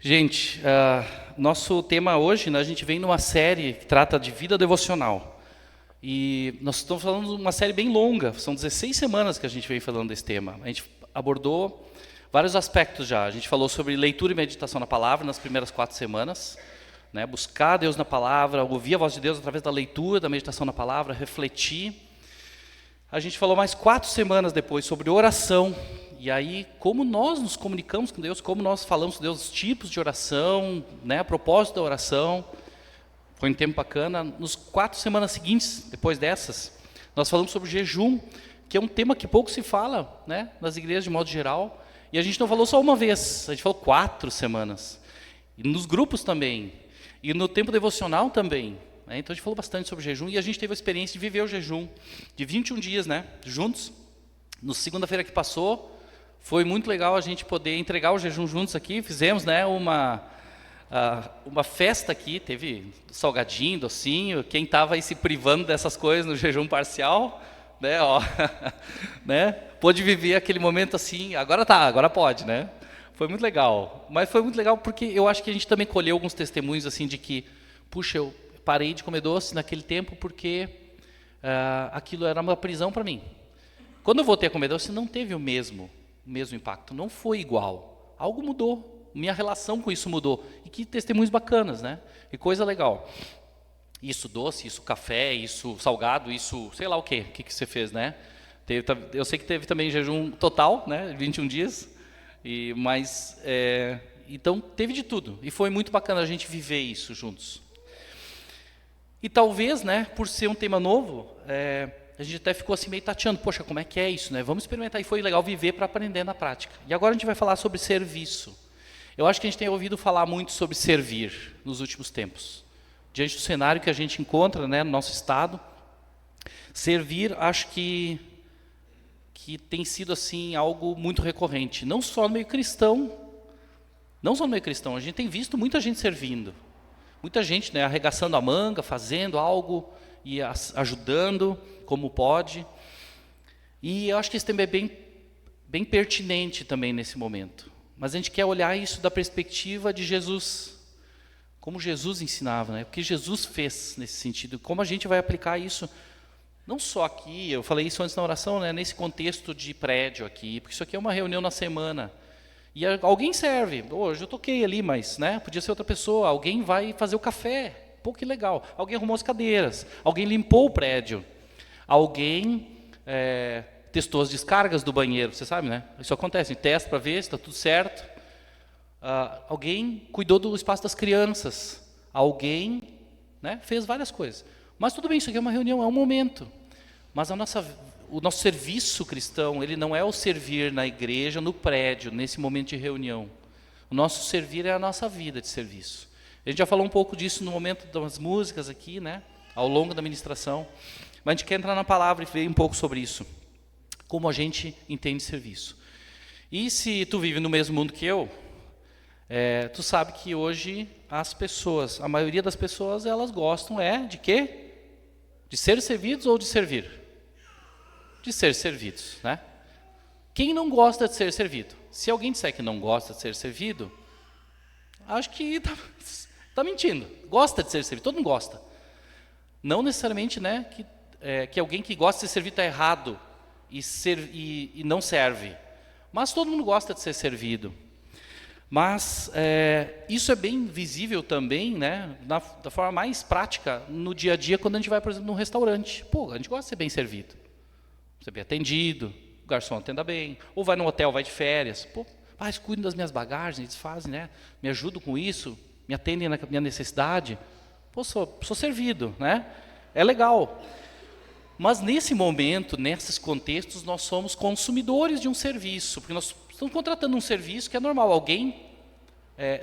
Gente, nosso tema hoje, né, a gente vem numa série que trata de vida devocional. E nós estamos falando de uma série bem longa, são 16 semanas que a gente vem falando desse tema. A gente abordou vários aspectos já. A gente falou sobre leitura e meditação na palavra nas primeiras 4 semanas. Né, buscar Deus na palavra, ouvir a voz de Deus através da leitura, da meditação na palavra, refletir. A gente falou mais 4 semanas depois sobre oração. E aí, como nós nos comunicamos com Deus, como nós falamos com Deus, os tipos de oração, né, a propósito da oração. Foi um tempo bacana. Nos 4 semanas seguintes, depois dessas, nós falamos sobre jejum, que é um tema que pouco se fala, né, nas igrejas de modo geral. E a gente não falou só uma vez, a gente falou 4 semanas. E nos grupos também. E no tempo devocional também. Né? Então a gente falou bastante sobre jejum e a gente teve a experiência de viver o jejum de 21 dias, né, juntos. No segunda-feira que passou, foi muito legal a gente poder entregar o jejum juntos aqui. Fizemos, né, uma festa aqui, teve salgadinho, docinho. Quem estava aí se privando dessas coisas no jejum parcial, né, ó, né, pôde viver aquele momento assim. Agora pode, né? Foi muito legal. Mas foi muito legal porque eu acho que a gente também colheu alguns testemunhos assim de que, puxa, eu parei de comer doce naquele tempo porque aquilo era uma prisão para mim. Quando eu voltei a comer doce, não teve o mesmo impacto, não foi igual. Algo mudou, minha relação com isso mudou. E que testemunhos bacanas, né? E coisa legal. Isso doce, isso café, isso salgado, isso sei lá o que você fez, né? Eu sei que teve também jejum total, né? 21 dias. Então teve de tudo. E foi muito bacana a gente viver isso juntos. E talvez, né, por ser um tema novo, a gente até ficou assim meio tateando, poxa, como é que é isso, né? Vamos experimentar. E foi legal viver para aprender na prática. E agora a gente vai falar sobre serviço. Eu acho que a gente tem ouvido falar muito sobre servir nos últimos tempos. Diante do cenário que a gente encontra, né, no nosso estado, servir, acho que tem sido assim algo muito recorrente. Não só no meio cristão, a gente tem visto muita gente servindo. Muita gente, né, arregaçando a manga, fazendo algo e ajudando como pode. E eu acho que esse tema é bem pertinente também nesse momento. Mas a gente quer olhar isso da perspectiva de Jesus. Como Jesus ensinava, né? O que Jesus fez nesse sentido. Como a gente vai aplicar isso, não só aqui, eu falei isso antes na oração, né, nesse contexto de prédio aqui, porque isso aqui é uma reunião na semana. E alguém serve. Hoje eu toquei ali, mas, né, podia ser outra pessoa. Alguém vai fazer o café. Pô, que legal. Alguém arrumou as cadeiras. Alguém limpou o prédio. Alguém testou as descargas do banheiro. Você sabe, né? Isso acontece. Testa para ver se está tudo certo. Alguém cuidou do espaço das crianças. Alguém, né, fez várias coisas. Mas tudo bem, isso aqui é uma reunião, é um momento. Mas o nosso serviço cristão, ele não é o servir na igreja, no prédio, nesse momento de reunião. O nosso servir é a nossa vida de serviço. A gente já falou um pouco disso no momento das músicas aqui, né, ao longo da ministração. Mas a gente quer entrar na palavra e ver um pouco sobre isso. Como a gente entende serviço. E se tu vive no mesmo mundo que eu, tu sabe que hoje a maioria das pessoas, elas gostam de quê? De ser servidos ou de servir? De ser servidos, né? Quem não gosta de ser servido? Se alguém disser que não gosta de ser servido, acho que tá mentindo. Gosta de ser servido, todo mundo gosta. Não necessariamente, né, que alguém que gosta de ser servido está errado e não serve. Mas todo mundo gosta de ser servido. Mas isso é bem visível também, né, da forma mais prática, no dia a dia, quando a gente vai, por exemplo, num restaurante. Pô, a gente gosta de ser bem servido. Ser bem atendido, o garçom atenda bem. Ou vai no hotel, vai de férias. Pô, eles cuidam das minhas bagagens, eles fazem, né, me ajudam com isso, me atendem na minha necessidade. Pô, sou servido, né? É legal. Mas nesse momento, nesses contextos, nós somos consumidores de um serviço, porque nós estamos contratando um serviço que é normal. Alguém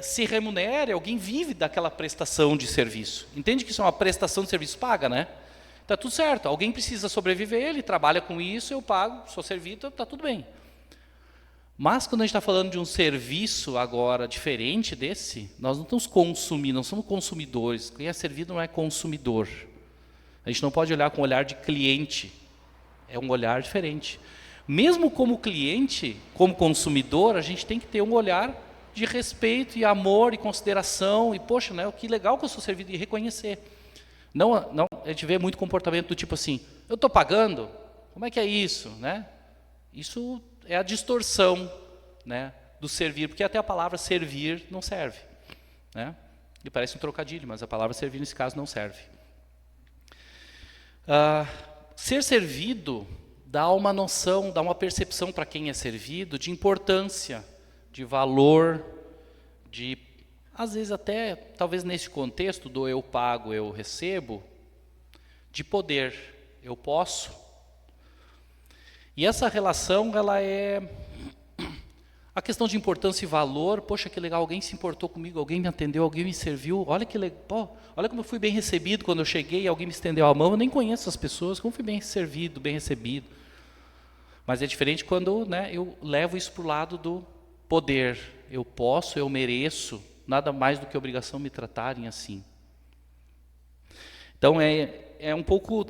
se remunera, alguém vive daquela prestação de serviço. Entende que isso é uma prestação de serviço paga, né? Está tudo certo. Alguém precisa sobreviver, ele trabalha com isso, eu pago, sou servido, está tudo bem. Mas quando a gente está falando de um serviço agora diferente desse, nós não estamos consumindo, não somos consumidores. Quem é servido não é consumidor. A gente não pode olhar com o olhar de cliente. É um olhar diferente. Mesmo como cliente, como consumidor, a gente tem que ter um olhar de respeito e amor e consideração, e poxa, né, que legal que eu sou servido, e reconhecer. Não, a gente vê muito comportamento do tipo assim, eu estou pagando? Como é que é isso? Né? Isso é a distorção, né, do servir, porque até a palavra servir não serve. Né? E parece um trocadilho, mas a palavra servir nesse caso não serve. Ser servido dá uma noção, dá uma percepção para quem é servido de importância, de valor, de, às vezes até, talvez nesse contexto do eu pago, eu recebo, de poder, eu posso. E essa relação, ela é a questão de importância e valor. Poxa, que legal, alguém se importou comigo, alguém me atendeu, alguém me serviu, olha que legal, olha como eu fui bem recebido quando eu cheguei e alguém me estendeu a mão, eu nem conheço as pessoas, como fui bem servido, bem recebido. Mas é diferente quando, né, eu levo isso para o lado do poder. Eu posso, eu mereço, nada mais do que obrigação me tratarem assim. Então é um pouco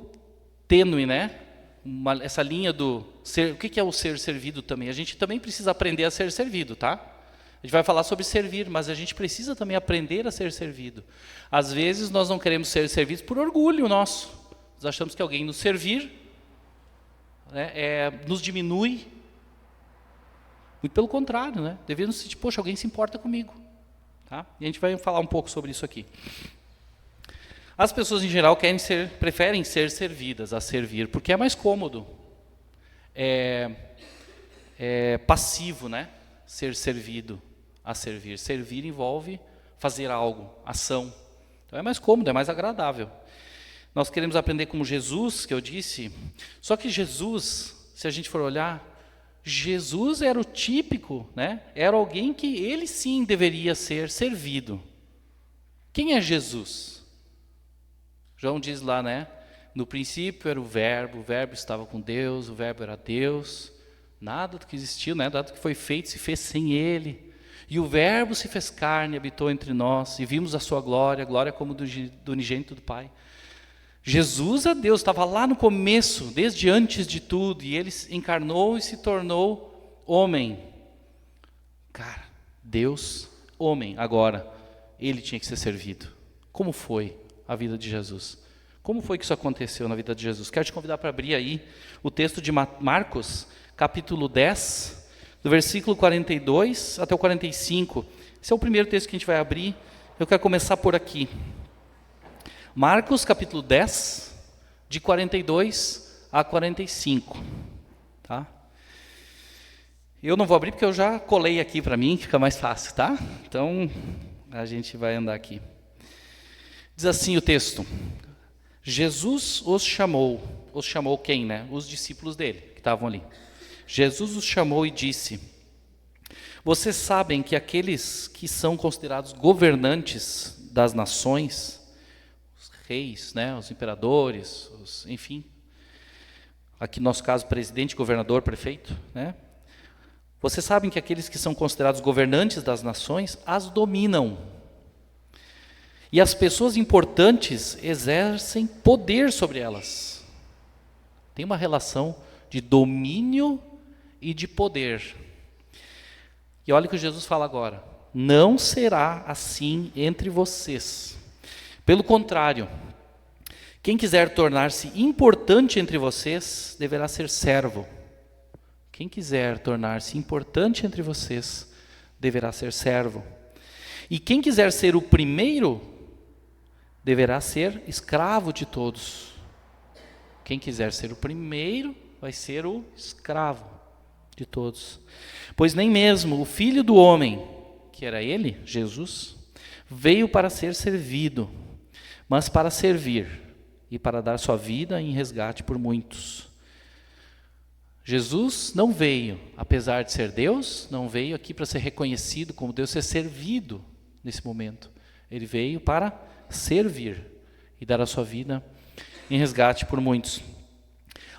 tênue, né? Essa linha do ser. O que é o ser servido também? A gente também precisa aprender a ser servido, tá? A gente vai falar sobre servir, mas a gente precisa também aprender a ser servido. Às vezes nós não queremos ser servidos por orgulho nosso. Nós achamos que alguém nos servir, né, nos diminui. Muito pelo contrário, né? Devemos sentir, poxa, alguém se importa comigo. Tá? E a gente vai falar um pouco sobre isso aqui. As pessoas em geral preferem ser servidas a servir, porque é mais cômodo. É passivo, né? Ser servido a servir. Servir envolve fazer algo, ação. Então é mais cômodo, é mais agradável. Nós queremos aprender como Jesus, que eu disse. Só que Jesus, se a gente for olhar, Jesus era o típico, né? Era alguém que ele sim deveria ser servido. Quem é Jesus? João diz lá, né? No princípio era o verbo estava com Deus, o verbo era Deus. Nada do que existiu, né? Nada do que foi feito se fez sem ele. E o verbo se fez carne, habitou entre nós, e vimos a sua glória, glória como do unigênito do Pai. Jesus é Deus, estava lá no começo, desde antes de tudo, e ele encarnou e se tornou homem. Cara, Deus, homem, agora, ele tinha que ser servido. Como foi a vida de Jesus? Como foi que isso aconteceu na vida de Jesus? Quero te convidar para abrir aí o texto de Marcos, capítulo 10, do versículo 42 até o 45. Esse é o primeiro texto que a gente vai abrir. Eu quero começar por aqui. Marcos, capítulo 10, de 42 a 45. Tá? Eu não vou abrir porque eu já colei aqui para mim, fica mais fácil, tá? Então, a gente vai andar aqui. Diz assim o texto: Jesus os chamou quem, né? Os discípulos dele, que estavam ali. Jesus os chamou e disse: vocês sabem que aqueles que são considerados governantes das nações, os reis, né, os imperadores, enfim, aqui no nosso caso presidente, governador, prefeito, né? Vocês sabem que aqueles que são considerados governantes das nações as dominam. E as pessoas importantes exercem poder sobre elas. Tem uma relação de domínio e de poder. E olha o que Jesus fala agora: não será assim entre vocês. Pelo contrário, quem quiser tornar-se importante entre vocês deverá ser servo. Quem quiser tornar-se importante entre vocês deverá ser servo. E quem quiser ser o primeiro deverá ser escravo de todos. Quem quiser ser o primeiro vai ser o escravo de todos. Pois nem mesmo o Filho do Homem, que era ele, Jesus, veio para ser servido, mas para servir e para dar sua vida em resgate por muitos. Jesus não veio, apesar de ser Deus, não veio aqui para ser reconhecido como Deus, ser servido nesse momento. Ele veio para servir e dar a sua vida em resgate por muitos.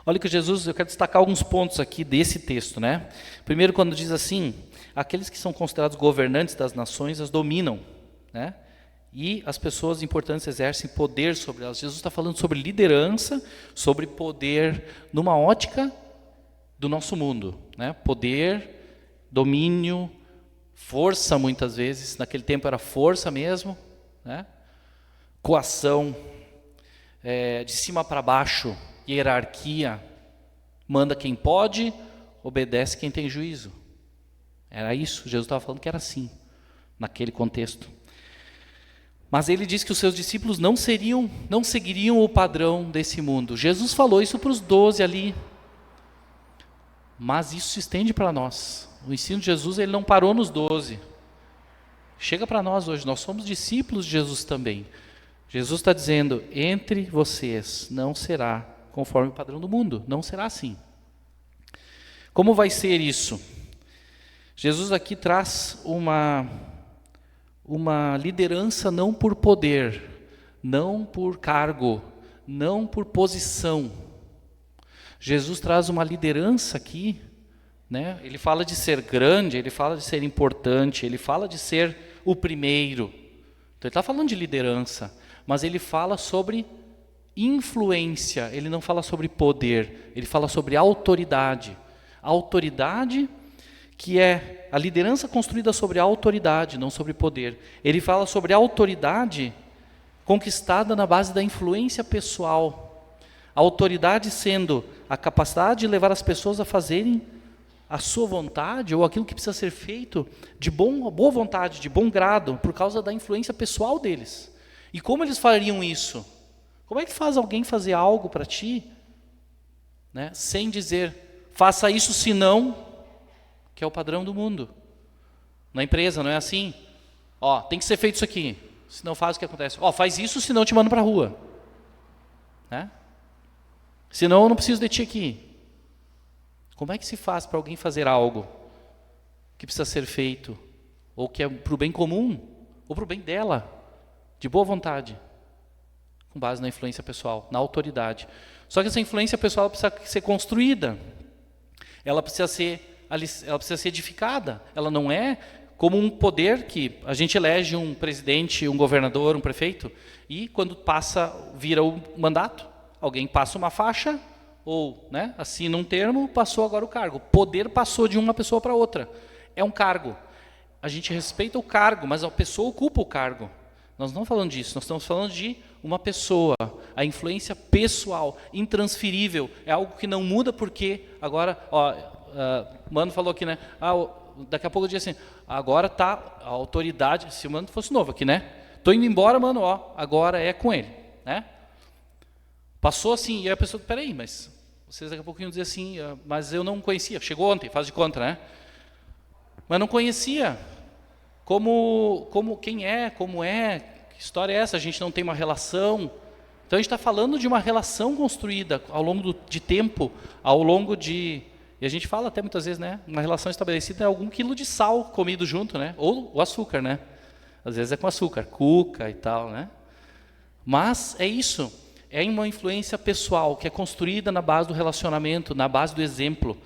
Olha que Jesus, eu quero destacar alguns pontos aqui desse texto, né? Primeiro, quando diz assim: aqueles que são considerados governantes das nações as dominam, né? E as pessoas importantes exercem poder sobre elas. Jesus está falando sobre liderança, sobre poder numa ótica do nosso mundo, né? Poder, domínio, força muitas vezes, naquele tempo era força mesmo, né? Coação, de cima para baixo, hierarquia, manda quem pode, obedece quem tem juízo. Era isso, Jesus estava falando que era assim, naquele contexto. Mas ele disse que os seus discípulos não seguiriam o padrão desse mundo. Jesus falou isso para os 12 ali. Mas isso se estende para nós. O ensino de Jesus, ele não parou nos 12. Chega para nós hoje, nós somos discípulos de Jesus também. Jesus está dizendo, entre vocês não será conforme o padrão do mundo, não será assim. Como vai ser isso? Jesus aqui traz uma liderança não por poder, não por cargo, não por posição. Jesus traz uma liderança aqui, né? Ele fala de ser grande, ele fala de ser importante, ele fala de ser o primeiro. Então ele está falando de liderança, mas ele fala sobre influência, ele não fala sobre poder, ele fala sobre autoridade. A autoridade que é a liderança construída sobre a autoridade, não sobre poder. Ele fala sobre a autoridade conquistada na base da influência pessoal. A autoridade sendo a capacidade de levar as pessoas a fazerem a sua vontade, ou aquilo que precisa ser feito de boa vontade, de bom grado, por causa da influência pessoal deles. E como eles fariam isso? Como é que faz alguém fazer algo para ti, né, sem dizer, faça isso senão, que é o padrão do mundo. Na empresa, não é assim? Ó, tem que ser feito isso aqui, se não faz o que acontece. Ó, faz isso, senão eu te mando para a rua. Né? Senão eu não preciso de ti aqui. Como é que se faz para alguém fazer algo que precisa ser feito, ou que é para o bem comum, ou para o bem dela, de boa vontade, com base na influência pessoal, na autoridade. Só que essa influência pessoal precisa ser construída, ela precisa ser edificada, ela não é como um poder que a gente elege um presidente, um governador, um prefeito, e quando vira o mandato, alguém passa uma faixa, ou, né, assina um termo, passou agora o cargo. O poder passou de uma pessoa para outra. É um cargo. A gente respeita o cargo, mas a pessoa ocupa o cargo. Nós não estamos falando disso, nós estamos falando de uma pessoa. A influência pessoal, intransferível, é algo que não muda porque agora, o Mano falou aqui, né? Daqui a pouco eu digo assim, agora está a autoridade, se o Mano fosse novo aqui, né? Estou indo embora, Mano, agora é com ele, né? Passou assim, e a pessoa, peraí, mas vocês daqui a pouco iam dizer assim, mas eu não conhecia, chegou ontem, faz de conta, né? Mas não conhecia quem é, como é, que história é essa, a gente não tem uma relação. Então a gente está falando de uma relação construída ao longo de tempo, ao longo de... E a gente fala até muitas vezes, né? Uma relação estabelecida é algum quilo de sal comido junto, né? Ou o açúcar, né? Às vezes é com açúcar, cuca e tal, né? Mas é isso. É uma influência pessoal que é construída na base do relacionamento, na base do exemplo.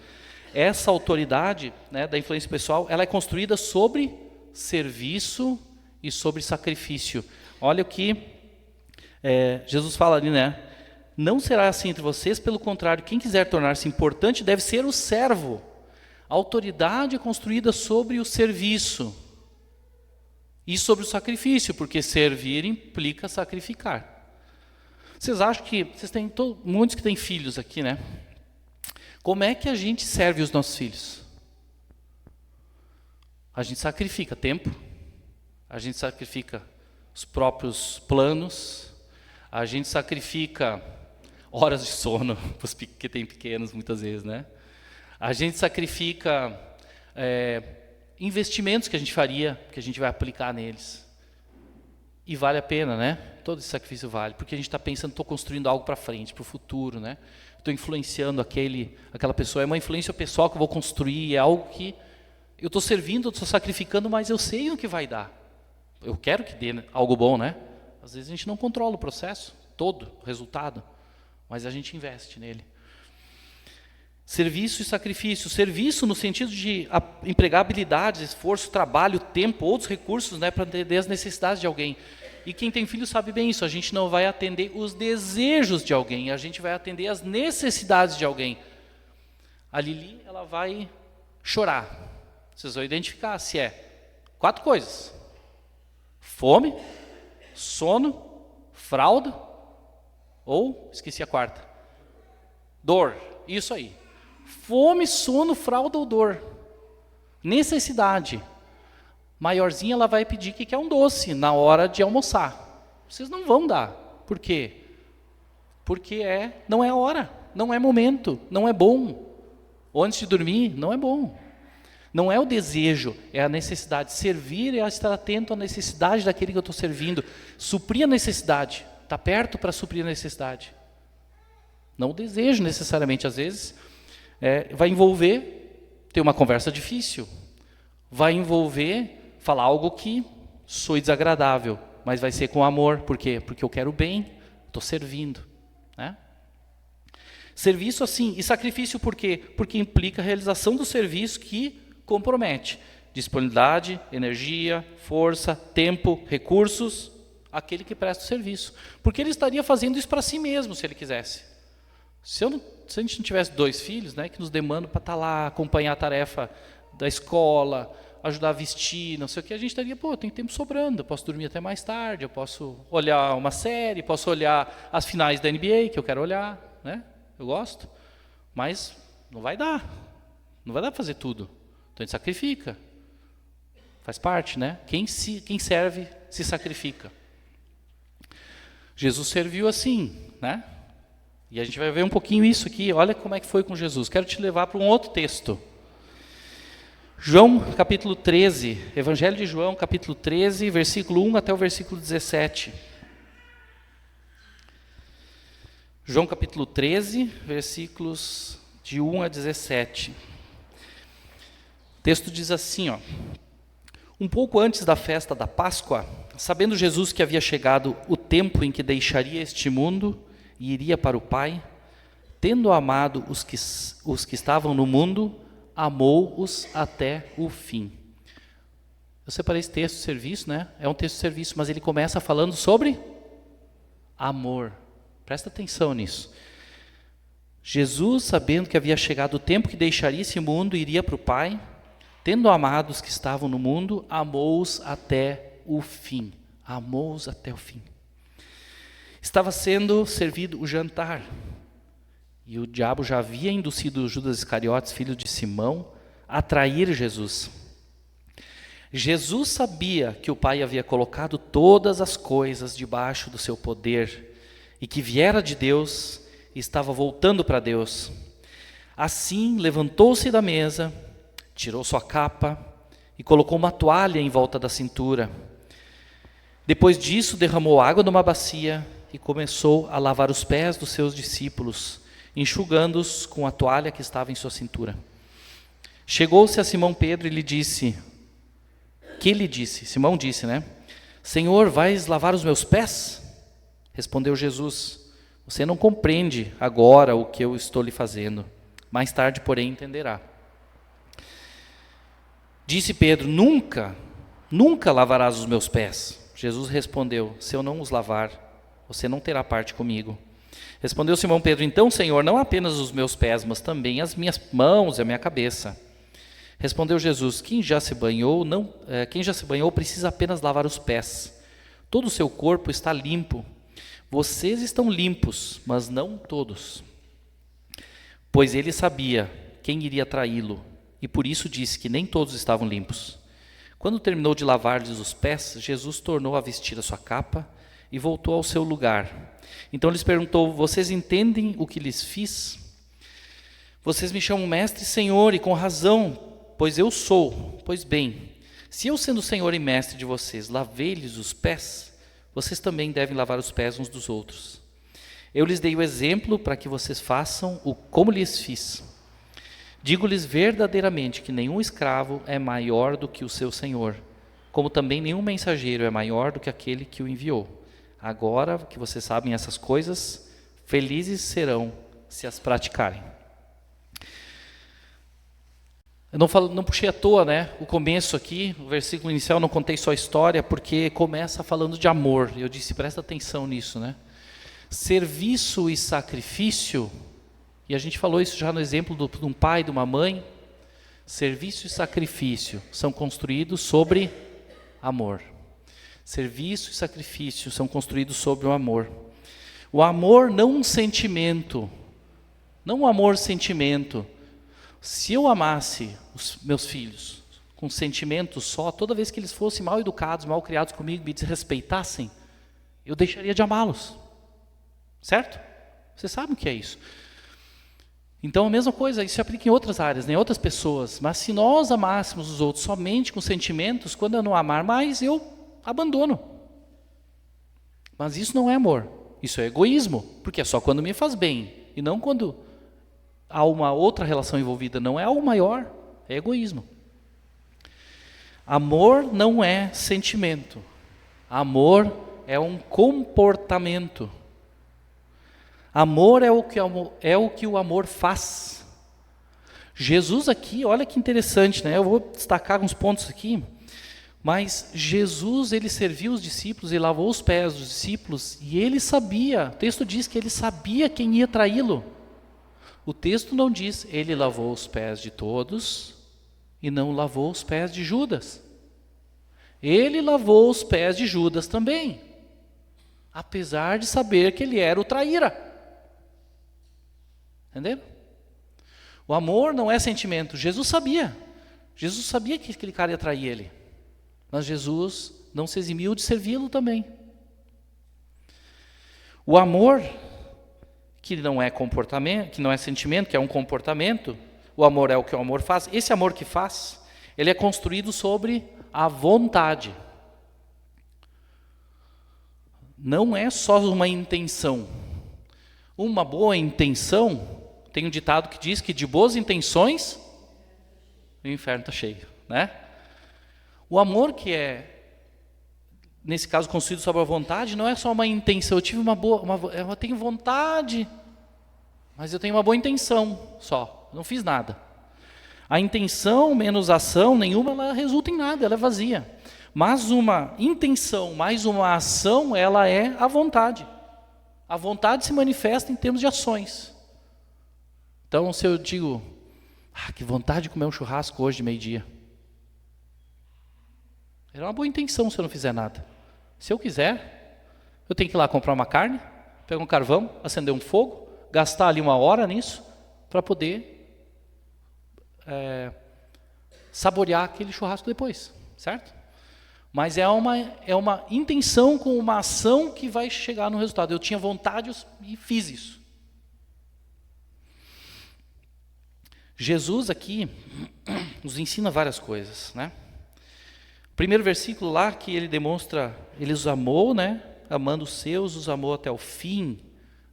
Essa autoridade, né, da influência pessoal, ela é construída sobre serviço e sobre sacrifício. Olha o que Jesus fala ali, né? Não será assim entre vocês, pelo contrário, quem quiser tornar-se importante deve ser o servo. A autoridade é construída sobre o serviço e sobre o sacrifício, porque servir implica sacrificar. Vocês acham que, vocês têm muitos que têm filhos aqui, né? Como é que a gente serve os nossos filhos? A gente sacrifica tempo, a gente sacrifica os próprios planos, a gente sacrifica horas de sono, para os que têm pequenos muitas vezes, né? A gente sacrifica investimentos que a gente faria, que a gente vai aplicar neles. E vale a pena, né? Todo esse sacrifício vale, porque a gente está pensando, estou construindo algo para frente, para o futuro, né? Estou influenciando aquela pessoa, é uma influência pessoal que eu vou construir, é algo que eu estou servindo, estou sacrificando, mas eu sei o que vai dar. Eu quero que dê algo bom, né? Às vezes a gente não controla o processo todo, o resultado, mas a gente investe nele. Serviço e sacrifício. Serviço no sentido de empregar habilidades, esforço, trabalho, tempo, outros recursos, né, para atender as necessidades de alguém. E quem tem filho sabe bem isso, a gente não vai atender os desejos de alguém, a gente vai atender as necessidades de alguém. A Lili, ela vai chorar. Vocês vão identificar se é 4 coisas: fome, sono, fralda, ou, esqueci a quarta, dor. Isso aí. Fome, sono, fralda ou dor. Necessidade. Maiorzinha, ela vai pedir que quer um doce na hora de almoçar. Vocês não vão dar. Por quê? Porque não é hora, não é momento, não é bom. Ou antes de dormir, não é bom. Não é o desejo, é a necessidade. Servir é estar atento à necessidade daquele que eu estou servindo. Suprir a necessidade. Está perto para suprir a necessidade. Não o desejo necessariamente, às vezes. Vai envolver ter uma conversa difícil. Vai envolver falar algo que soe desagradável. Mas vai ser com amor. Por quê? Porque eu quero o bem, estou servindo. Né? Serviço assim, e sacrifício por quê? Porque implica a realização do serviço que compromete disponibilidade, energia, força, tempo, recursos, aquele que presta o serviço. Porque ele estaria fazendo isso para si mesmo, se ele quisesse. Se a gente não tivesse 2 filhos, né, que nos demandam para estar lá, acompanhar a tarefa da escola, ajudar a vestir, não sei o que, a gente estaria, tem tempo sobrando, eu posso dormir até mais tarde, eu posso olhar uma série, posso olhar as finais da NBA, que eu quero olhar, né? Eu gosto, mas não vai dar para fazer tudo. Então a gente sacrifica, faz parte, né? Quem serve, se sacrifica. Jesus serviu assim, né? E a gente vai ver um pouquinho isso aqui, olha como é que foi com Jesus. Quero te levar para um outro texto. João, capítulo 13, Evangelho de João, capítulo 13, versículo 1 até o versículo 17. João, capítulo 13, versículos de 1 a 17. O texto diz assim, um pouco antes da festa da Páscoa, sabendo Jesus que havia chegado o tempo em que deixaria este mundo e iria para o Pai, tendo amado os que estavam no mundo, amou-os até o fim. Eu separei esse texto de serviço, né? É um texto de serviço, mas ele começa falando sobre amor. Presta atenção nisso. Jesus, sabendo que havia chegado o tempo que deixaria esse mundo e iria para o Pai, tendo amado os que estavam no mundo, amou-os até o fim. Amou-os até o fim. Estava sendo servido o jantar. E o diabo já havia induzido Judas Iscariotes, filho de Simão, a trair Jesus. Jesus sabia que o Pai havia colocado todas as coisas debaixo do seu poder e que viera de Deus e estava voltando para Deus. Assim, levantou-se da mesa, tirou sua capa e colocou uma toalha em volta da cintura. Depois disso, derramou água numa bacia e começou a lavar os pés dos seus discípulos, enxugando-os com a toalha que estava em sua cintura. Chegou-se a Simão Pedro e lhe disse, Simão disse, né? Senhor, vais lavar os meus pés? Respondeu Jesus, você não compreende agora o que eu estou lhe fazendo, mais tarde, porém, entenderá. Disse Pedro, nunca lavarás os meus pés. Jesus respondeu, se eu não os lavar, você não terá parte comigo. Respondeu Simão Pedro, então, Senhor, não apenas os meus pés, mas também as minhas mãos e a minha cabeça. Respondeu Jesus, quem já se banhou precisa apenas lavar os pés. Todo o seu corpo está limpo. Vocês estão limpos, mas não todos. Pois ele sabia quem iria traí-lo, e por isso disse que nem todos estavam limpos. Quando terminou de lavar-lhes os pés, Jesus tornou a vestir a sua capa e voltou ao seu lugar. Então lhes perguntou, vocês entendem o que lhes fiz? Vocês me chamam mestre e senhor, e com razão, pois eu sou. Pois bem, se eu sendo senhor e mestre de vocês, lavei-lhes os pés, vocês também devem lavar os pés uns dos outros. Eu lhes dei o exemplo para que vocês façam como lhes fiz. Digo-lhes verdadeiramente que nenhum escravo é maior do que o seu senhor, como também nenhum mensageiro é maior do que aquele que o enviou. Agora que vocês sabem essas coisas, felizes serão se as praticarem. Eu não puxei à toa, né? O começo aqui, o versículo inicial, não contei só a história, porque começa falando de amor. Eu disse, presta atenção nisso, né? Serviço e sacrifício, e a gente falou isso já no exemplo de um pai e de uma mãe. Serviço e sacrifício são construídos sobre amor. Serviço e sacrifício são construídos sobre o amor. O amor não um sentimento, não um amor-sentimento. Se eu amasse os meus filhos com sentimento só, toda vez que eles fossem mal educados, mal criados comigo, me desrespeitassem, eu deixaria de amá-los. Certo? Você sabe o que é isso. Então a mesma coisa, isso se aplica em outras áreas, em outras pessoas. Mas se nós amássemos os outros somente com sentimentos, quando eu não amar mais, eu abandono. Mas isso não é amor, isso é egoísmo, porque é só quando me faz bem, e não quando há uma outra relação envolvida, não é algo maior, é egoísmo. Amor não é sentimento, amor é um comportamento. Amor é o que o amor faz. Jesus aqui, olha que interessante, né? Eu vou destacar uns pontos aqui, mas Jesus, ele serviu os discípulos e lavou os pés dos discípulos, e ele sabia, o texto diz que ele sabia quem ia traí-lo. O texto não diz, ele lavou os pés de todos e não lavou os pés de Judas. Ele lavou os pés de Judas também, apesar de saber que ele era o traíra. Entendeu? O amor não é sentimento. Jesus sabia que aquele cara ia trair ele, mas Jesus não se eximiu de servi-lo também. O amor, que não é comportamento, que não é sentimento, que é um comportamento, o amor é o que o amor faz. Esse amor que faz, ele é construído sobre a vontade. Não é só uma intenção. Uma boa intenção, tem um ditado que diz que de boas intenções o inferno está cheio, né? O amor que é, nesse caso, construído sobre a vontade, não é só uma intenção. Eu tive eu tenho vontade, mas eu tenho uma boa intenção só, não fiz nada. A intenção menos ação nenhuma, ela resulta em nada, ela é vazia. Mas uma intenção mais uma ação, ela é a vontade. A vontade se manifesta em termos de ações. Então, se eu digo, que vontade de comer um churrasco hoje de meio-dia. É uma boa intenção se eu não fizer nada. Se eu quiser, eu tenho que ir lá comprar uma carne, pegar um carvão, acender um fogo, gastar ali 1 hora nisso, para poder saborear aquele churrasco depois, certo? Mas é uma intenção com uma ação que vai chegar no resultado. Eu tinha vontade e fiz isso. Jesus aqui nos ensina várias coisas, né? O primeiro versículo lá que ele demonstra, ele os amou, né? Amando os seus, os amou até o fim.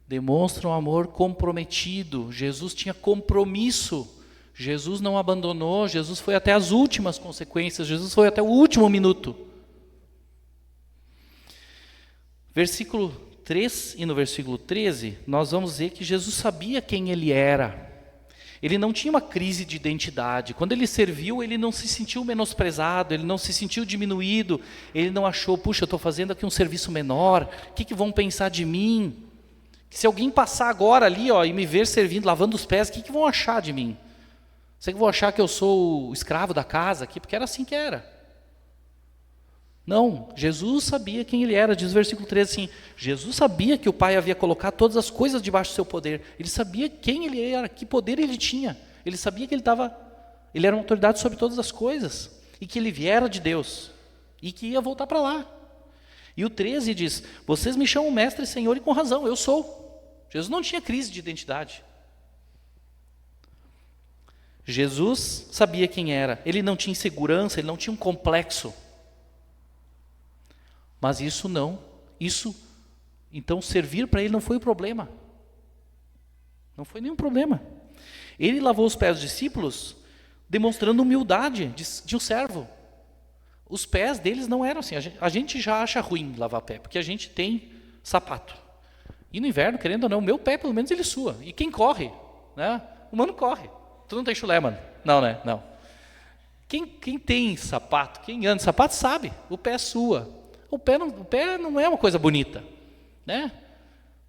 Demonstra um amor comprometido. Jesus tinha compromisso. Jesus não abandonou, Jesus foi até as últimas consequências, Jesus foi até o último minuto. Versículo 3 e no versículo 13, nós vamos ver que Jesus sabia quem ele era. Ele não tinha uma crise de identidade. Quando ele serviu, ele não se sentiu menosprezado, ele não se sentiu diminuído, ele não achou, puxa, eu estou fazendo aqui um serviço menor, o que vão pensar de mim? Se alguém passar agora ali e me ver servindo, lavando os pés, o que vão achar de mim? Será que vão achar que eu sou o escravo da casa aqui? Porque era assim que era. Não, Jesus sabia quem ele era. Diz o versículo 13 assim, Jesus sabia que o Pai havia colocado todas as coisas debaixo do seu poder. Ele sabia quem ele era, que poder ele tinha. Ele sabia que ele era uma autoridade sobre todas as coisas. E que ele viera de Deus. E que ia voltar para lá. E o 13 diz, vocês me chamam mestre e senhor e com razão, eu sou. Jesus não tinha crise de identidade. Jesus sabia quem era, ele não tinha insegurança, ele não tinha um complexo. Mas então servir para ele não foi o problema. Não foi nenhum problema. Ele lavou os pés dos discípulos, demonstrando humildade de um servo. Os pés deles não eram assim, a gente já acha ruim lavar pé, porque a gente tem sapato. E no inverno, querendo ou não, o meu pé pelo menos ele sua. E quem corre, né? O humano corre. Tu não tem chulé, mano? Não, né? Não. Quem tem sapato, quem anda de sapato sabe, o pé sua. O pé não é uma coisa bonita, né?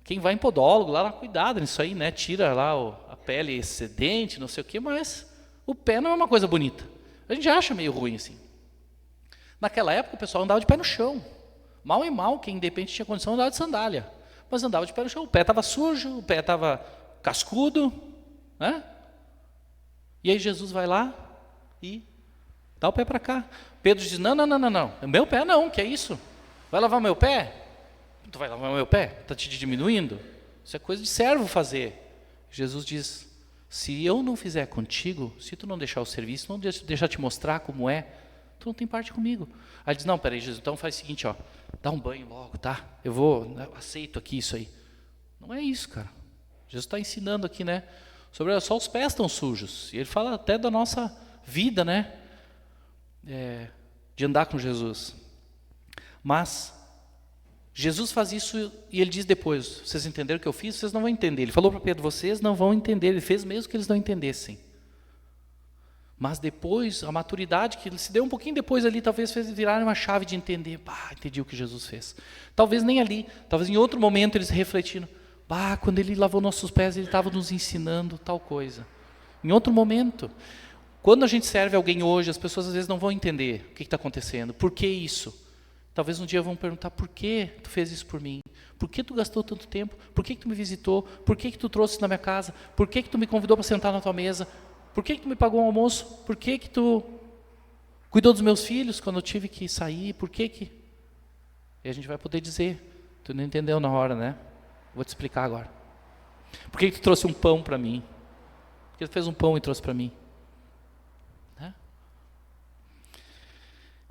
Quem vai em podólogo lá, cuidado nisso aí, né? Tira lá a pele excedente, não sei o quê, mas o pé não é uma coisa bonita. A gente acha meio ruim assim. Naquela época o pessoal andava de pé no chão. Mal e mal, quem de repente tinha condição andava de sandália. Mas andava de pé no chão, o pé estava sujo, o pé estava cascudo, né? E aí Jesus vai lá e dá o pé para cá. Pedro diz, não, meu pé não, que é isso? Vai lavar meu pé? Tu vai lavar meu pé? Está te diminuindo? Isso é coisa de servo fazer. Jesus diz, se eu não fizer contigo, se tu não deixar o serviço, não deixar te mostrar como é, tu não tem parte comigo. Aí ele diz, não, peraí, Jesus, então faz o seguinte, ó, dá um banho logo, tá? Eu aceito aqui isso aí. Não é isso, cara. Jesus está ensinando aqui, né? Sobre só os pés estão sujos. E ele fala até da nossa vida, né? De andar com Jesus. Mas Jesus faz isso e ele diz depois, vocês entenderam o que eu fiz? Vocês não vão entender. Ele falou para Pedro, vocês não vão entender. Ele fez mesmo que eles não entendessem. Mas depois, a maturidade que ele se deu um pouquinho depois ali, talvez fez virar uma chave de entender. Entendi o que Jesus fez. Talvez nem ali, talvez em outro momento eles refletiram. Quando ele lavou nossos pés, ele estava nos ensinando tal coisa. Em outro momento. Quando a gente serve alguém hoje, as pessoas às vezes não vão entender o que está acontecendo. Por que isso? Talvez um dia vão perguntar, por que tu fez isso por mim? Por que tu gastou tanto tempo? Por que tu me visitou? Por que tu trouxe na minha casa? Por que tu me convidou para sentar na tua mesa? Por que tu me pagou um almoço? Por que tu cuidou dos meus filhos quando eu tive que sair? Por que? E a gente vai poder dizer, tu não entendeu na hora, né? Vou te explicar agora. Por que tu trouxe um pão para mim? Por que tu fez um pão e trouxe para mim?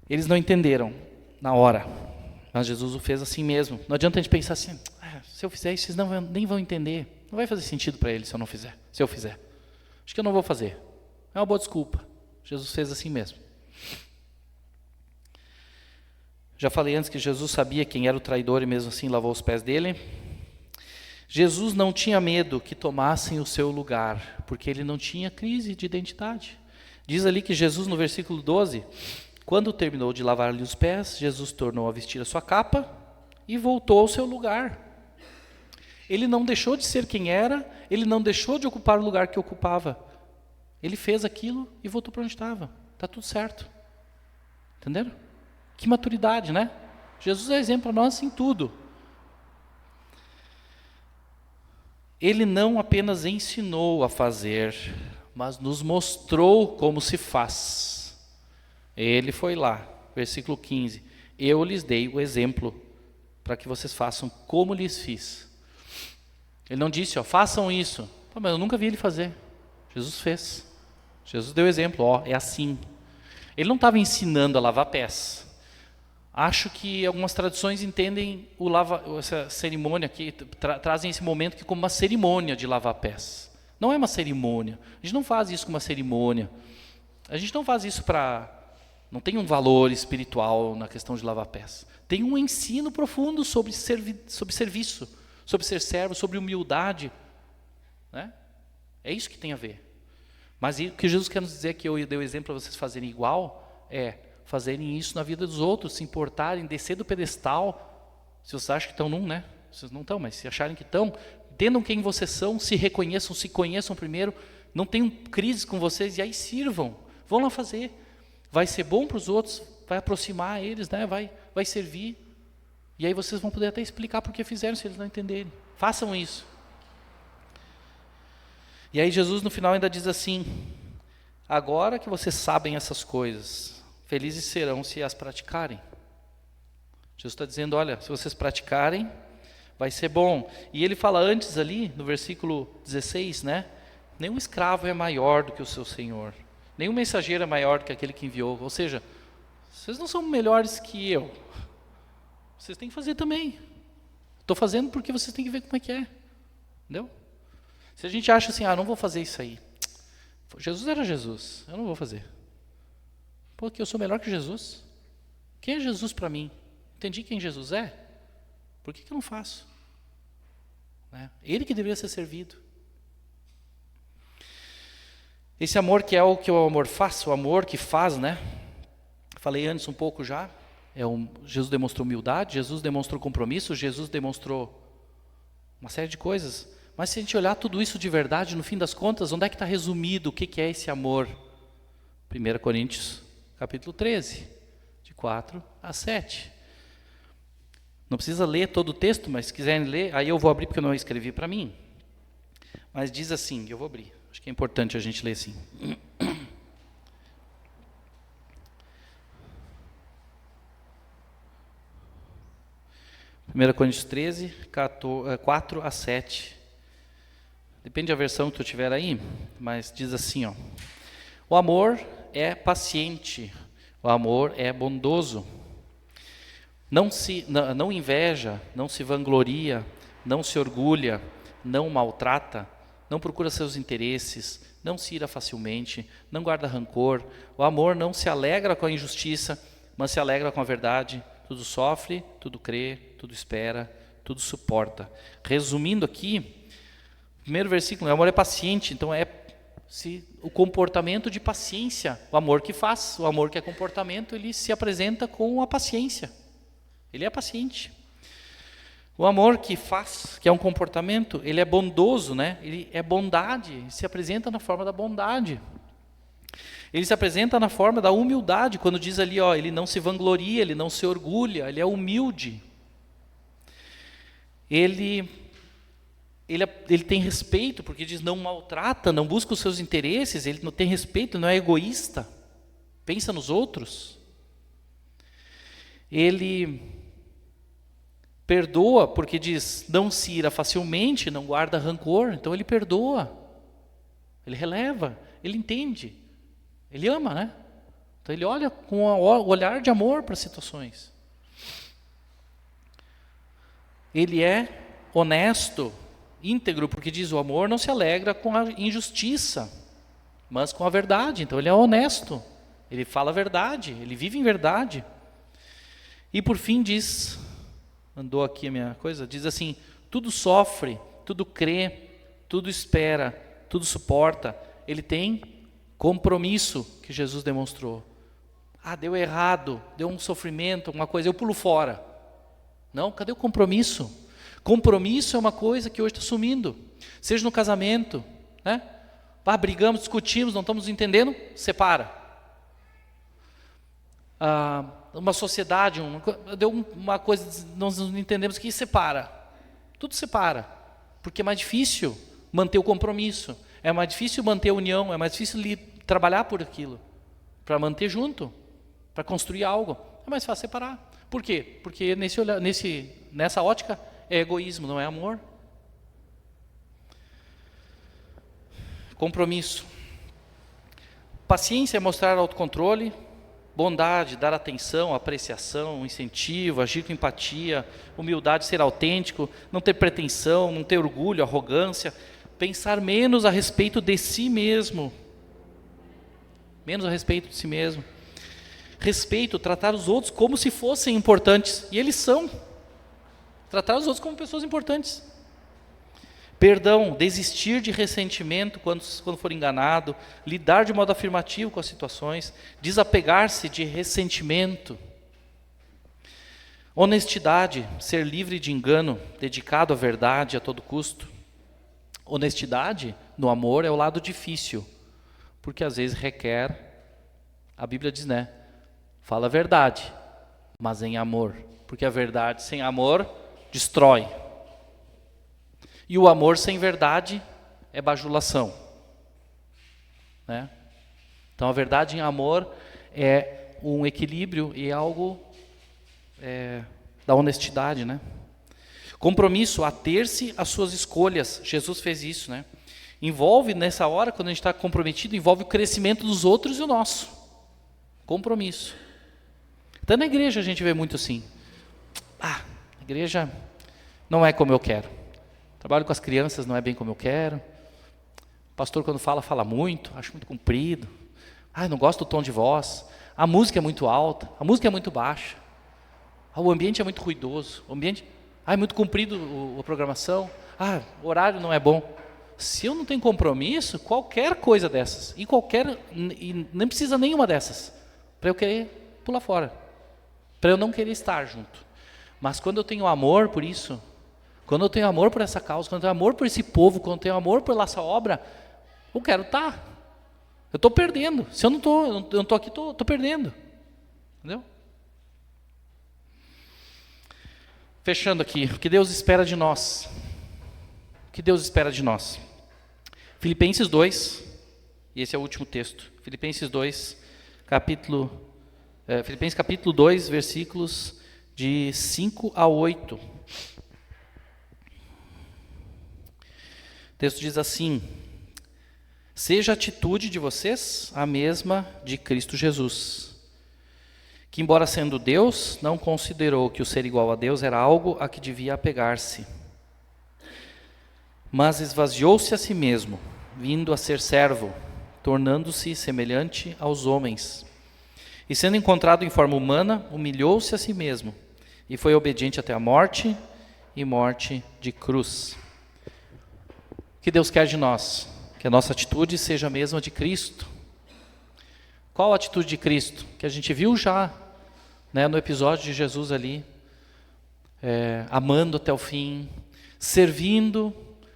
Eles não entenderam na hora, mas Jesus o fez assim mesmo. Não adianta a gente pensar assim, se eu fizer isso, vocês nem vão entender. Não vai fazer sentido para eles se eu não fizer. Se eu fizer, acho que eu não vou fazer. É uma boa desculpa. Jesus fez assim mesmo. Já falei antes que Jesus sabia quem era o traidor e mesmo assim lavou os pés dele. Jesus não tinha medo que tomassem o seu lugar, porque ele não tinha crise de identidade. Diz ali que Jesus, no versículo 12, quando terminou de lavar-lhe os pés, Jesus tornou a vestir a sua capa e voltou ao seu lugar. Ele não deixou de ser quem era, ele não deixou de ocupar o lugar que ocupava. Ele fez aquilo e voltou para onde estava. Está tudo certo. Entenderam? Que maturidade, né? Jesus é exemplo para nós em tudo. Ele não apenas ensinou a fazer, mas nos mostrou como se faz. Ele foi lá, versículo 15. Eu lhes dei o exemplo para que vocês façam como lhes fiz. Ele não disse, façam isso. Mas eu nunca vi ele fazer. Jesus fez. Jesus deu o exemplo, é assim. Ele não estava ensinando a lavar pés. Acho que algumas tradições entendem essa cerimônia aqui, trazem esse momento aqui como uma cerimônia de lavar pés. Não é uma cerimônia. A gente não faz isso como uma cerimônia. A gente não faz isso para... Não tem um valor espiritual na questão de lavar pés. Tem um ensino profundo sobre serviço, sobre ser servo, sobre humildade. Né? É isso que tem a ver. Mas o que Jesus quer nos dizer, que eu dei o exemplo para vocês fazerem igual, é fazerem isso na vida dos outros, se importarem, descer do pedestal. Se vocês acham que estão num, né? Vocês não estão, mas se acharem que estão, entendam quem vocês são, se reconheçam, se conheçam primeiro, não tenham crise com vocês e aí sirvam. Vão lá fazer. Vai ser bom para os outros, vai aproximar eles, né? vai servir. E aí vocês vão poder até explicar por que fizeram, se eles não entenderem. Façam isso. E aí Jesus no final ainda diz assim, agora que vocês sabem essas coisas, felizes serão se as praticarem. Jesus está dizendo, olha, se vocês praticarem, vai ser bom. E ele fala antes ali, no versículo 16, né? Nenhum escravo é maior do que o seu senhor. Nenhum mensageiro é maior do que aquele que enviou. Ou seja, vocês não são melhores que eu. Vocês têm que fazer também. Estou fazendo porque vocês têm que ver como é que é. Entendeu? Se a gente acha assim, não vou fazer isso aí. Jesus era Jesus, eu não vou fazer. Porque eu sou melhor que Jesus. Quem é Jesus para mim? Entendi quem Jesus é? Por que eu não faço? Né? Ele que deveria ser servido. Esse amor que é o que o amor faz, o amor que faz, né? Falei antes um pouco já. Jesus demonstrou humildade, Jesus demonstrou compromisso, Jesus demonstrou uma série de coisas. Mas se a gente olhar tudo isso de verdade, no fim das contas, onde é que está resumido o que é esse amor? 1 Coríntios, capítulo 13. De 4 a 7. Não precisa ler todo o texto, mas se quiserem ler, aí eu vou abrir porque eu não escrevi para mim. Mas diz assim, eu vou abrir. Acho que é importante a gente ler assim. 1 Coríntios 13, 4 a 7. Depende da versão que tu tiver aí, mas diz assim, ó. O amor é paciente, o amor é bondoso. Não inveja, não se vangloria, não se orgulha, não maltrata, não procura seus interesses, não se ira facilmente, não guarda rancor. O amor não se alegra com a injustiça, mas se alegra com a verdade. Tudo sofre, tudo crê, tudo espera, tudo suporta. Resumindo aqui, o primeiro versículo, o amor é paciente, então o comportamento de paciência, o amor que faz, o amor que é comportamento, ele se apresenta com a paciência. Ele é paciente. O amor que faz, que é um comportamento, ele é bondoso, né? Ele é bondade, ele se apresenta na forma da bondade. Ele se apresenta na forma da humildade, quando diz ali, ó, ele não se vangloria, ele não se orgulha, ele é humilde. Ele tem respeito, porque diz não maltrata, não busca os seus interesses, ele não tem respeito, não é egoísta, pensa nos outros. Ele perdoa, porque diz não se ira facilmente, não guarda rancor, então ele perdoa, ele releva, ele entende, ele ama, né? Então ele olha com o olhar de amor para as situações. Ele é honesto, íntegro, porque diz o amor não se alegra com a injustiça, mas com a verdade. Então ele é honesto, ele fala a verdade, ele vive em verdade. E por fim diz, mandou aqui a minha coisa, diz assim, tudo sofre, tudo crê, tudo espera, tudo suporta. Ele tem compromisso que Jesus demonstrou. Deu errado, deu um sofrimento, alguma coisa, eu pulo fora. Não, cadê o compromisso? Compromisso é uma coisa que hoje está sumindo. Seja no casamento, né? Brigamos, discutimos, não estamos entendendo, separa. Uma sociedade, deu uma coisa, nós não entendemos, que separa. Tudo separa, porque é mais difícil manter o compromisso, é mais difícil manter a união, é mais difícil trabalhar por aquilo, para manter junto, para construir algo. É mais fácil separar. Por quê? Porque nessa ótica é egoísmo, não é amor. Compromisso. Paciência é mostrar autocontrole, bondade, dar atenção, apreciação, incentivo, agir com empatia, humildade, ser autêntico, não ter pretensão, não ter orgulho, arrogância, pensar menos a respeito de si mesmo. Menos a respeito de si mesmo. Respeito, tratar os outros como se fossem importantes, e eles são. Tratar os outros como pessoas importantes. Perdão, desistir de ressentimento quando for enganado, lidar de modo afirmativo com as situações, desapegar-se de ressentimento. Honestidade, ser livre de engano, dedicado à verdade a todo custo. Honestidade no amor é o lado difícil, porque às vezes requer, a Bíblia diz, né? Fala a verdade, mas em amor, porque a verdade sem amor destrói. E o amor sem verdade é bajulação, né? Então a verdade em amor é um equilíbrio e algo da honestidade, né? Compromisso, ater-se às suas escolhas. Jesus fez isso, né? Envolve nessa hora, quando a gente está comprometido, envolve o crescimento dos outros e o nosso. Compromisso. Então na igreja a gente vê muito assim. A igreja não é como eu quero. Trabalho com as crianças, não é bem como eu quero. O pastor quando fala muito, acho muito comprido. Não gosto do tom de voz. A música é muito alta, a música é muito baixa. O ambiente é muito ruidoso. O ambiente, é muito comprido a programação. O horário não é bom. Se eu não tenho compromisso, qualquer coisa dessas, e nem precisa nenhuma dessas, para eu querer pular fora, para eu não querer estar junto. Mas quando eu tenho amor por isso, quando eu tenho amor por essa causa, quando eu tenho amor por esse povo, quando eu tenho amor por essa obra, eu quero estar. Eu estou perdendo. Se eu não estou aqui, estou perdendo. Entendeu? Fechando aqui, o que Deus espera de nós? O que Deus espera de nós? Filipenses 2, e esse é o último texto. Filipenses capítulo 2, versículos de 5 a 8. O texto diz assim: seja a atitude de vocês a mesma de Cristo Jesus, que embora sendo Deus, não considerou que o ser igual a Deus era algo a que devia apegar-se, mas esvaziou-se a si mesmo, vindo a ser servo, tornando-se semelhante aos homens. E sendo encontrado em forma humana, humilhou-se a si mesmo, e foi obediente até a morte, e morte de cruz. O que Deus quer de nós? Que a nossa atitude seja a mesma de Cristo. Qual a atitude de Cristo? Que a gente viu já, né, no episódio de Jesus ali, amando até o fim, servindo,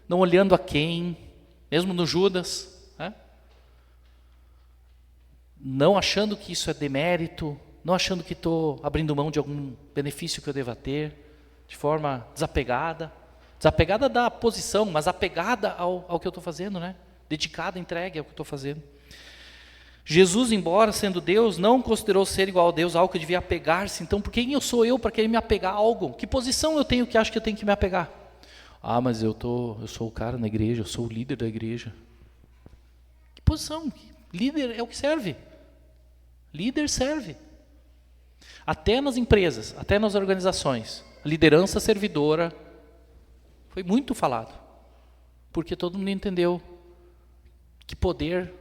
não olhando a quem, mesmo no Judas, né? Não achando que isso é demérito, não achando que estou abrindo mão de algum benefício que eu deva ter, de forma desapegada da posição, mas apegada ao que eu estou fazendo, né? Dedicada, entregue ao que eu estou fazendo. Jesus, embora sendo Deus, não considerou ser igual a Deus algo que devia apegar-se. Então, por quem eu sou eu para querer me apegar a algo? Que posição eu tenho que acho que eu tenho que me apegar? Ah, mas eu sou o cara na igreja, eu sou o líder da igreja. Que posição? Líder é o que serve. Líder serve. Até nas empresas, até nas organizações, a liderança servidora foi muito falado. Porque todo mundo entendeu que poder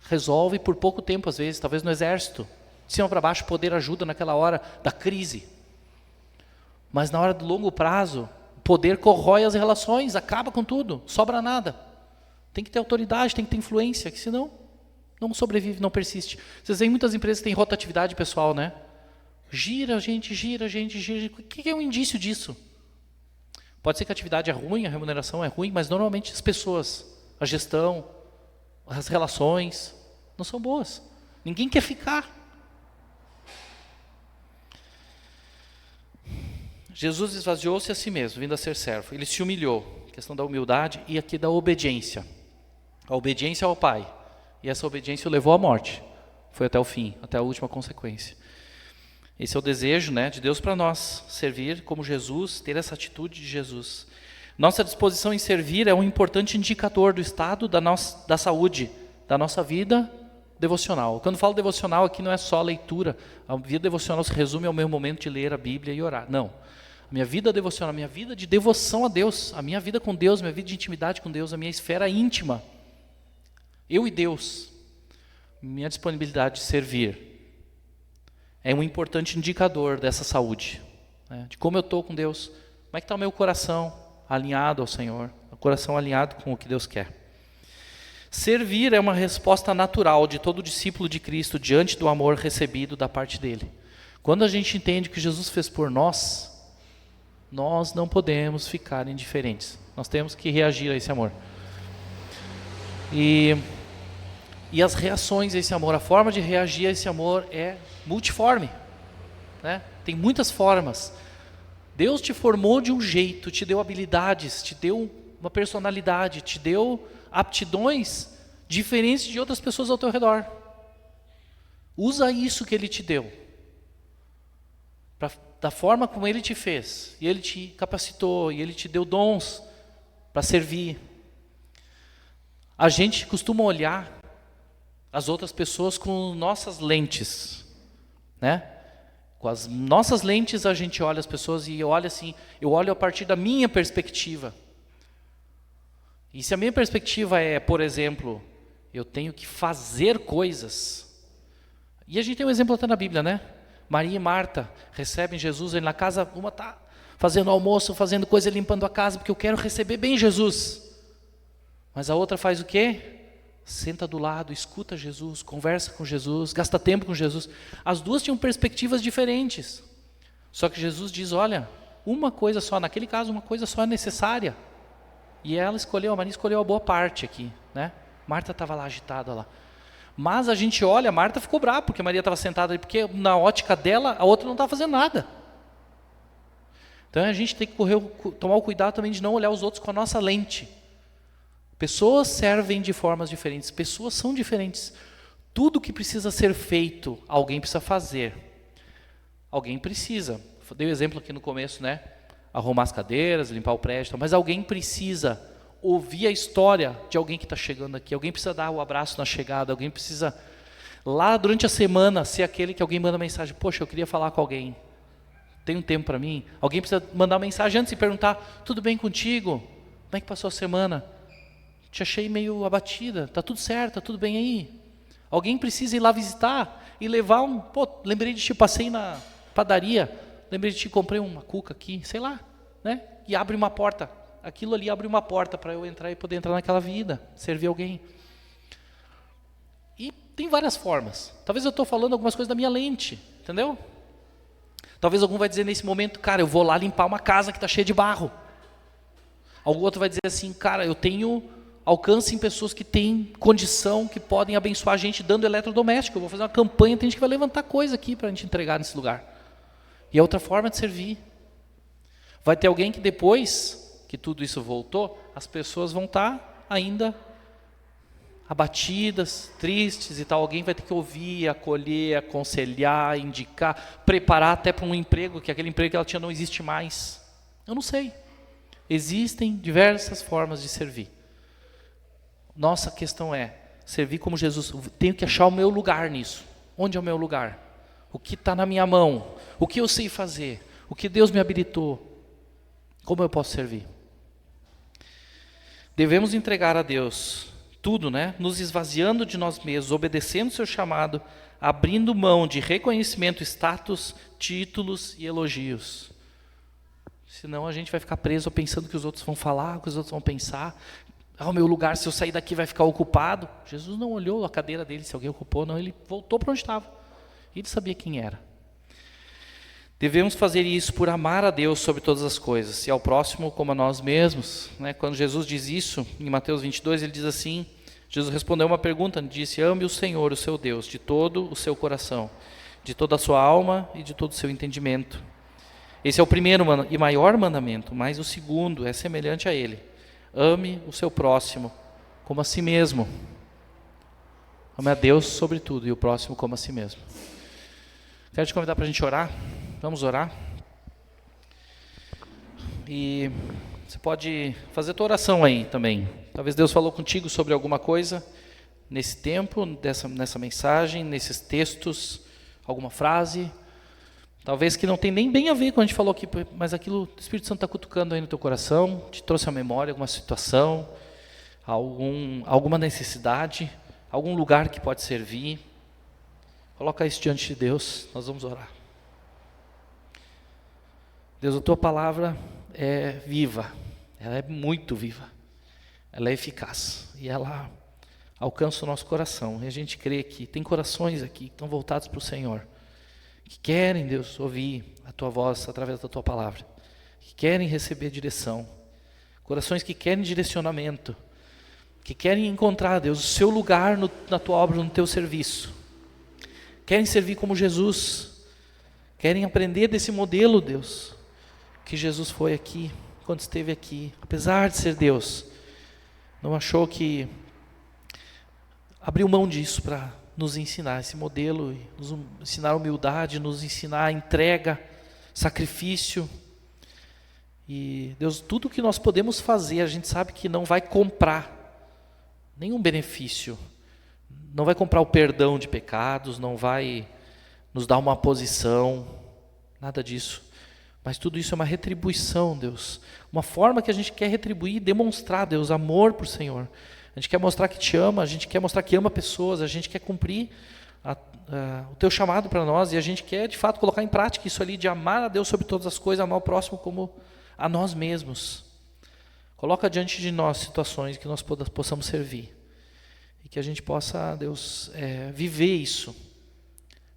resolve por pouco tempo, às vezes, talvez no exército. De cima para baixo, poder ajuda naquela hora da crise. Mas na hora do longo prazo, o poder corrói as relações, acaba com tudo, sobra nada. Tem que ter autoridade, tem que ter influência, que senão não sobrevive, não persiste. Vocês veem muitas empresas que têm rotatividade pessoal, né? Gira, gente. O que é um indício disso? Pode ser que a atividade é ruim, a remuneração é ruim, mas normalmente as pessoas, a gestão, as relações não são boas. Ninguém quer ficar. Jesus esvaziou-se a si mesmo, vindo a ser servo. Ele se humilhou. Questão da humildade e aqui da obediência. A obediência ao Pai. E essa obediência o levou à morte. Foi até o fim, até a última consequência. Esse é o desejo, né, de Deus para nós. Servir como Jesus, ter essa atitude de Jesus. Nossa disposição em servir é um importante indicador do estado da saúde, da nossa vida devocional. Quando falo devocional aqui não é só leitura. A vida devocional se resume ao meu momento de ler a Bíblia e orar. Não. A minha vida devocional, a minha vida de devoção a Deus, a minha vida com Deus, minha vida de intimidade com Deus, a minha esfera íntima. Eu e Deus. Minha disponibilidade de servir é um importante indicador dessa saúde. Né? De como eu estou com Deus. Como é que está o meu coração alinhado ao Senhor? O coração alinhado com o que Deus quer. Servir é uma resposta natural de todo discípulo de Cristo diante do amor recebido da parte dele. Quando a gente entende o que Jesus fez por nós, nós não podemos ficar indiferentes. Nós temos que reagir a esse amor. E as reações a esse amor, a forma de reagir a esse amor é multiforme. Né? Tem muitas formas. Deus te formou de um jeito, te deu habilidades, te deu uma personalidade, te deu aptidões diferentes de outras pessoas ao teu redor. Usa isso que Ele te deu. Da forma como Ele te fez. E Ele te capacitou, e Ele te deu dons para servir. A gente costuma olhar as outras pessoas com nossas lentes. Né? Com as nossas lentes a gente olha as pessoas e olha assim, eu olho a partir da minha perspectiva. E se a minha perspectiva é, por exemplo, eu tenho que fazer coisas. E a gente tem um exemplo até na Bíblia, né? Maria e Marta recebem Jesus na casa, uma está fazendo almoço, fazendo coisa, limpando a casa, porque eu quero receber bem Jesus. Mas a outra faz o quê? Senta do lado, escuta Jesus, conversa com Jesus, gasta tempo com Jesus. As duas tinham perspectivas diferentes. Só que Jesus diz, olha, uma coisa só, naquele caso uma coisa só é necessária. E ela escolheu, a Maria escolheu a boa parte aqui, né? Marta estava lá agitada lá. Mas a gente olha, Marta ficou brava porque Maria estava sentada ali, porque na ótica dela a outra não estava fazendo nada. Então a gente tem que tomar o cuidado também de não olhar os outros com a nossa lente. Pessoas servem de formas diferentes, pessoas são diferentes. Tudo que precisa ser feito, alguém precisa fazer. Alguém precisa. Eu dei o exemplo aqui no começo, né? Arrumar as cadeiras, limpar o prédio, mas alguém precisa ouvir a história de alguém que está chegando aqui. Alguém precisa dar o abraço na chegada, alguém precisa, lá durante a semana, ser aquele que alguém manda mensagem. Poxa, eu queria falar com alguém. Tem um tempo para mim? Alguém precisa mandar uma mensagem antes e perguntar, tudo bem contigo? Como é que passou a semana? Te achei meio abatida, está tudo certo, está tudo bem aí? Alguém precisa ir lá visitar e levar lembrei de ti, passei na padaria, lembrei de ti, comprei uma cuca aqui, sei lá, né? E abre uma porta, aquilo ali abre uma porta para eu entrar e poder entrar naquela vida, servir alguém. E tem várias formas. Talvez eu estou falando algumas coisas da minha lente, entendeu? Talvez algum vai dizer nesse momento, cara, eu vou lá limpar uma casa que está cheia de barro. Algum outro vai dizer assim, cara, eu tenho alcance em pessoas que têm condição, que podem abençoar a gente dando eletrodoméstico. Eu vou fazer uma campanha, tem gente que vai levantar coisa aqui para a gente entregar nesse lugar. E é outra forma de servir. Vai ter alguém que depois que tudo isso voltou, as pessoas vão estar ainda abatidas, tristes e tal. Alguém vai ter que ouvir, acolher, aconselhar, indicar, preparar até para um emprego, que aquele emprego que ela tinha não existe mais. Eu não sei. Existem diversas formas de servir. Nossa questão é servir como Jesus. Tenho que achar o meu lugar nisso. Onde é o meu lugar? O que está na minha mão? O que eu sei fazer? O que Deus me habilitou? Como eu posso servir? Devemos entregar a Deus tudo, né? Nos esvaziando de nós mesmos, obedecendo o seu chamado, abrindo mão de reconhecimento, status, títulos e elogios. Senão a gente vai ficar preso pensando que os outros vão falar, que os outros vão pensar. O meu lugar, se eu sair daqui, vai ficar ocupado. Jesus não olhou a cadeira dele, se alguém ocupou, não. Ele voltou para onde estava. Ele sabia quem era. Devemos fazer isso por amar a Deus sobre todas as coisas, e ao próximo como a nós mesmos. Né? Quando Jesus diz isso, em Mateus 22, ele diz assim, Jesus respondeu uma pergunta, disse, ame o Senhor, o seu Deus, de todo o seu coração, de toda a sua alma e de todo o seu entendimento. Esse é o primeiro e maior mandamento, mas o segundo é semelhante a ele. Ame o seu próximo como a si mesmo. Ame a Deus sobre tudo e o próximo como a si mesmo. Quero te convidar para a gente orar. Vamos orar. E você pode fazer a tua oração aí também. Talvez Deus falou contigo sobre alguma coisa nesse tempo, nessa mensagem, nesses textos, alguma frase. Talvez que não tem nem bem a ver com a gente falou aqui, mas aquilo o Espírito Santo está cutucando aí no teu coração, te trouxe à memória alguma situação, alguma necessidade, algum lugar que pode servir. Coloca isso diante de Deus, nós vamos orar. Deus, a tua palavra é viva, ela é muito viva, ela é eficaz e ela alcança o nosso coração. E a gente crê que tem corações aqui que estão voltados para o Senhor, que querem, Deus, ouvir a tua voz através da tua palavra, que querem receber direção, corações que querem direcionamento, que querem encontrar, Deus, o seu lugar na tua obra, no teu serviço, querem servir como Jesus, querem aprender desse modelo, Deus, que Jesus foi aqui, quando esteve aqui, apesar de ser Deus, não achou que abriu mão disso para nos ensinar esse modelo, nos ensinar humildade, nos ensinar entrega, sacrifício. E Deus, tudo que nós podemos fazer, a gente sabe que não vai comprar nenhum benefício, não vai comprar o perdão de pecados, não vai nos dar uma posição, nada disso. Mas tudo isso é uma retribuição, Deus, uma forma que a gente quer retribuir e demonstrar, Deus, amor por Senhor. A gente quer mostrar que te ama, a gente quer mostrar que ama pessoas, a gente quer cumprir o teu chamado para nós, e a gente quer, de fato, colocar em prática isso ali de amar a Deus sobre todas as coisas, amar o próximo como a nós mesmos. Coloca diante de nós situações que nós possamos servir, e que a gente possa, Deus, viver isso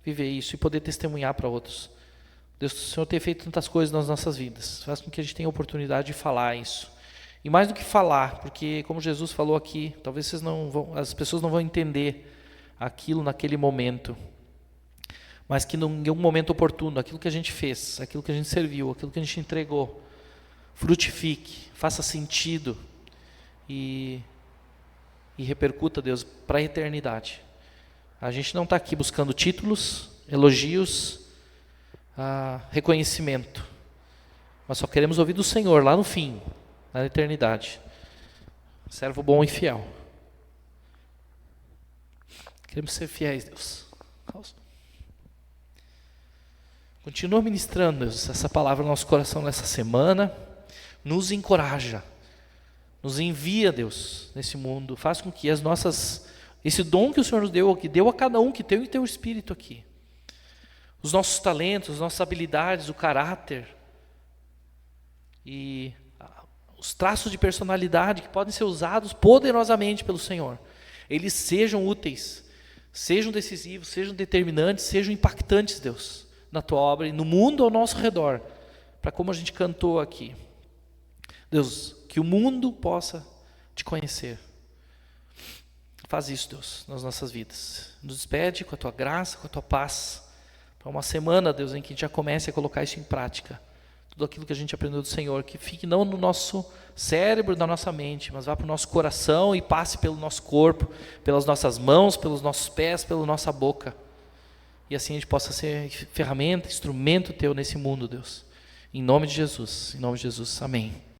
e poder testemunhar para outros. Deus, o Senhor tem feito tantas coisas nas nossas vidas, faz com que a gente tenha a oportunidade de falar isso. E mais do que falar, porque como Jesus falou aqui, talvez as pessoas não vão entender aquilo naquele momento. mas que em um momento oportuno, aquilo que a gente fez, aquilo que a gente serviu, aquilo que a gente entregou, frutifique, faça sentido e repercuta, Deus, para a eternidade. A gente não está aqui buscando títulos, elogios, reconhecimento, mas só queremos ouvir do Senhor lá no fim, na eternidade. Servo bom e fiel. Queremos ser fiéis, Deus. Continua ministrando, Deus, essa palavra no nosso coração nessa semana. Nos encoraja. Nos envia, Deus, nesse mundo. Faz com que esse dom que o Senhor nos deu, que deu a cada um, que tem o teu Espírito aqui. Os nossos talentos, as nossas habilidades, o caráter e os traços de personalidade que podem ser usados poderosamente pelo Senhor, eles sejam úteis, sejam decisivos, sejam determinantes, sejam impactantes, Deus, na tua obra e no mundo ao nosso redor, para como a gente cantou aqui. Deus, que o mundo possa te conhecer. Faz isso, Deus, nas nossas vidas. Nos despede com a tua graça, com a tua paz, para uma semana, Deus, em que a gente já comece a colocar isso em prática. Tudo aquilo que a gente aprendeu do Senhor, que fique não no nosso cérebro, na nossa mente, mas vá para o nosso coração e passe pelo nosso corpo, pelas nossas mãos, pelos nossos pés, pela nossa boca. E assim a gente possa ser ferramenta, instrumento teu nesse mundo, Deus. Em nome de Jesus, amém.